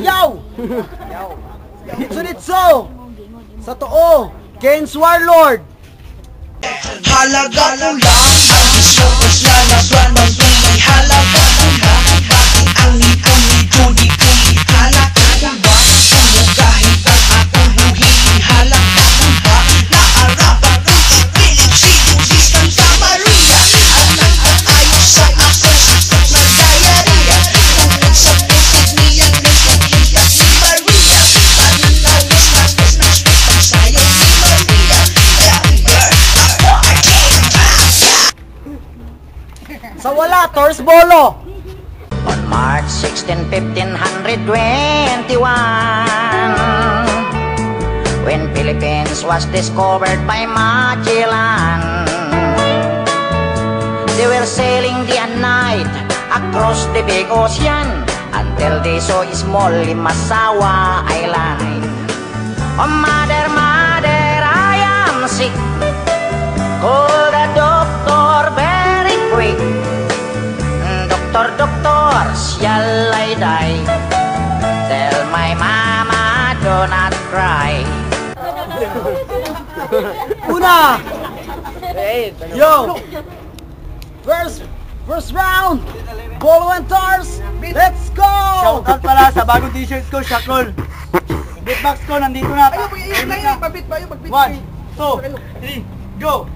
Yaw! Hitso-nitso! Sa too, Ken's Warlord! Halaga ko lang ang gusto ko sa laban ng buhay. Halaga ko lang bakit ang ipon ni Judy Kuli. Halaga ko ba umugahin ang akong buhay. Halaga ko ba naarapan kong ipilit si Judy sa Maria. Alam ko tayo sa ako na diarrhea. Tungkol sa pusit niyang nagkakita si Maria. Pananawis na pagsayaw ni Maria. Sa wala, Tors Bolo! On March 16, 1521, when Philippines was discovered by Magellan, they were sailing day and night across the big ocean until they saw a small Limasawa Island. Oh mother, mother, I am sick. Call the doctor very quick. Doctor, doctor, shall I die? Tell my mama do not cry. Una! Yo! First round! Bolo and Tars! Let's go! Shoutout pala sa bagong t-shirt ko, Shackle. Beatbox ko, nandito na. Pabit ba yung pagbit? 1, 2, 3, go!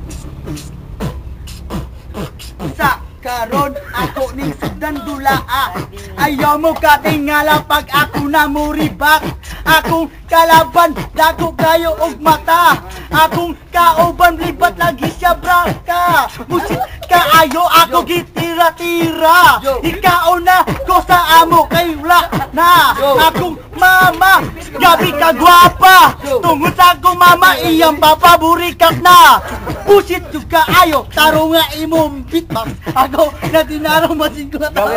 Sa karon ako ning sugdan dulaa. Ayaw mo katingala pag ako na muribak. Akong kalaban, dako kayo og mata. Akong kauban, libat lagi siya braka. Musik kaayo, ako gitira-tira. Ikaw na ko sa amo kay wala na. Akong mama, gabi ka gwapa. Tungod sa akong mama, iyang papaburikat na. Pusit yung kaayo, taro nga imong beatbox. Ako na dinaro masingko na tao.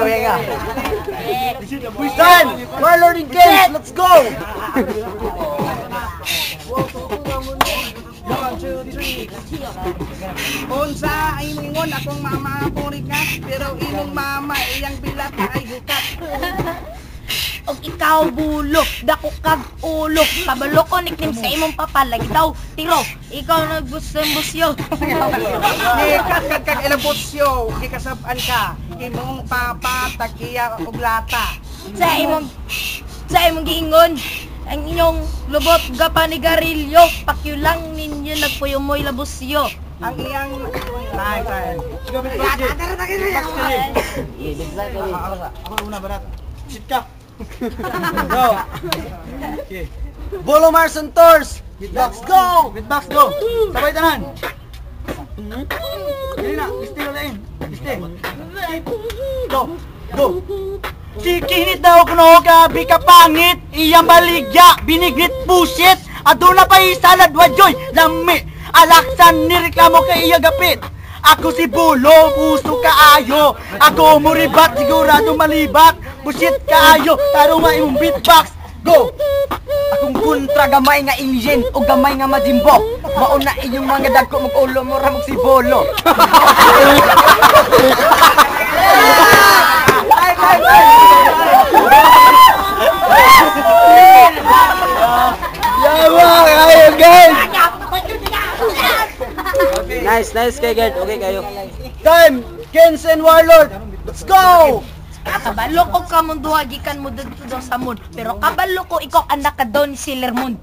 Time! Warlord and Kens, let's go! 1, 2, 3. Unsa ay ingon akong mama purikat, pero imong mama iyang bilat ay hukat. Og ikaw bulo, dako kag ulo, kabalo ko nickname sa imong papa, lagi daw tiro, ikaw nagbusyo. Nikat kag elabosyo, gikasab-an ka, imong papa tagiya og lata. Sa imong giingon, ang inyong lubot gapanigarilyo, pakyo lang ninyo nagpuyumoy labusyo. Ang iyang Ako una barat. Sit ka. Go! Bolo Mars and Tors! Let's go! Beatbox go. Sabay tanan. Dili na, biste ko lain. Biste. Go. Go. Sikinit daw kuno gabi ka pangit, iyang baligya, binigrit pusit, aduna pa isalad wadyoy, lami, alaksan nireklamo kay iya gapit. Ako si Bulo, puso kaayo, ako muribat, sigurado malibat, busit kaayo, taro nga imong beatbox, go! Akong kontra gamay nga alien o gamay nga majimbo. Mauna inyong mga dagko mag-ulo mo ramog si Bolo. Yawa kayo guys! Nice kay Gert. Okay kayo. Time! Kens and Warlord! Let's go! Kabalo ko ka mong duha gikan mo dito daw sa moon, pero kabalo ko ikaw anak ka daw ni Sailor Moon.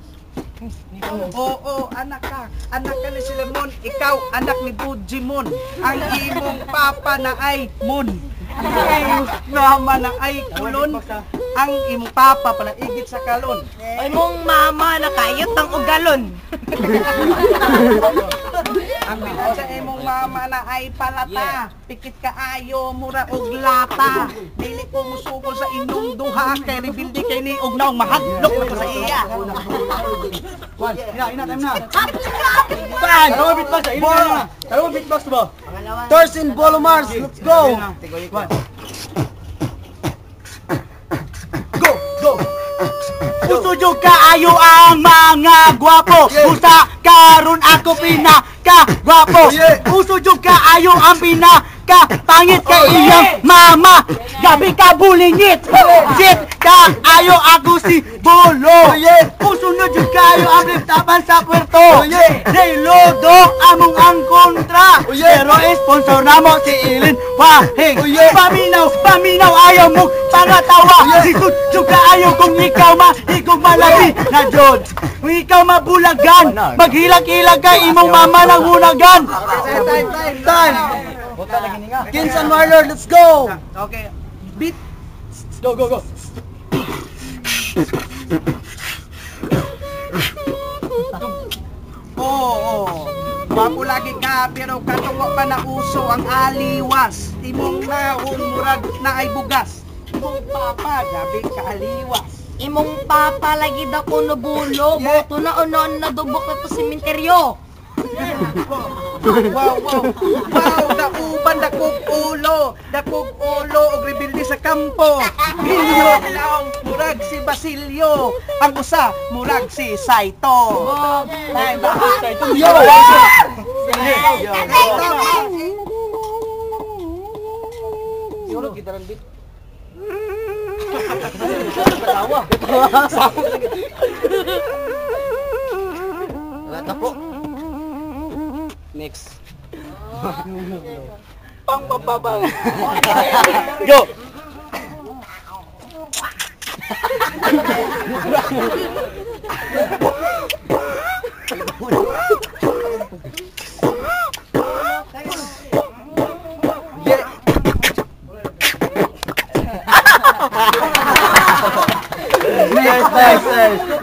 Oo, anak ka ni Sailor Moon, ikaw anak ni Bujimon. Ang imong papa na ay Moon. Ang imong mama na ay Kulon. Ang imong papa pala igit sa kalon. Ay mong mama nakayot ang ugalon. Ang bilang sa imong mama na ay palata. Pikit ka ayo mura og lata. Dili ko musugol sa inyong duha kay rebildi kay ni og naong mahadlok na ko sa iya. Ina, time na. Time! Taro mo beatbox, ina na. Taro mo beatbox ba? Tors and Bolo Mars, let's go! Go! Go! Puso jud kaayo ang mga gwapo. Busa karon ako pinaka gwapo. Puso jud kaayo ang pinaka ka, pangit ka iyang mama. Gabi ka bulingit. Sit ka, ayo ako si Bolo. Kung sunod yung kayo ang taban sa puerto. Nilodo among ang kontra. Pero sponsor na mo si Ilin Wahing. Paminaw, ayaw mo pangatawa. Sikot ka ayaw kung ikaw mahigog malabi na Diyos. Kung ikaw mabulagan, maghilag-hilag ka imong mama ng hulagan. Time! Kins and Warlord, let's go! Okay. Beat. Go. Oo. Wapo lagi ka, pero katuwa pa na uso ang aliwas. Timong naong murag na ay bugas. Timong papa, gabi ka aliwas. Imong papa lagi daw ko nabulo. Boto na unon na dubok na to sementeryo. Wow, dakuban, dakog ulo, og rebilde sa kampo. Inyo lang, murag si Basilio, ang usa, murag si Saito. Yo! Next. Pang-bababang. Go!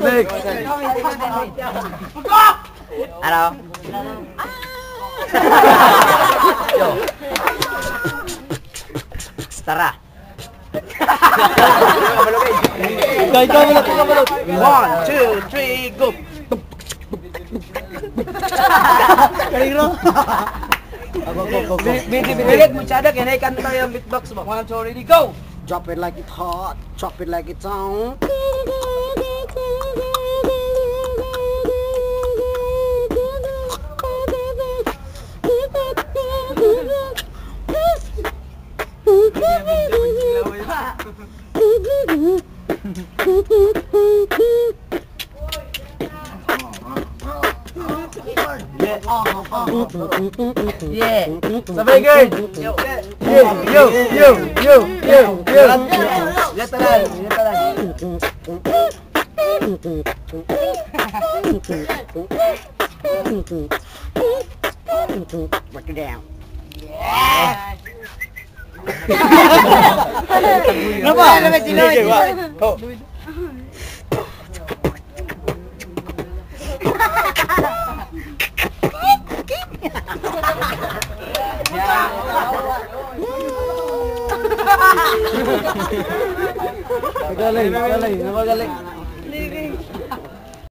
Next. Ano? Yo. Tara. One, two, three, go! Bilit mo tsada, kaya naikanta yung beatbox mo. 1, 2, ready, go! Drop it like it's hot, drop it like it's on. Yeah. Sabay girl. Yo. Literal. Break it down. Magaling.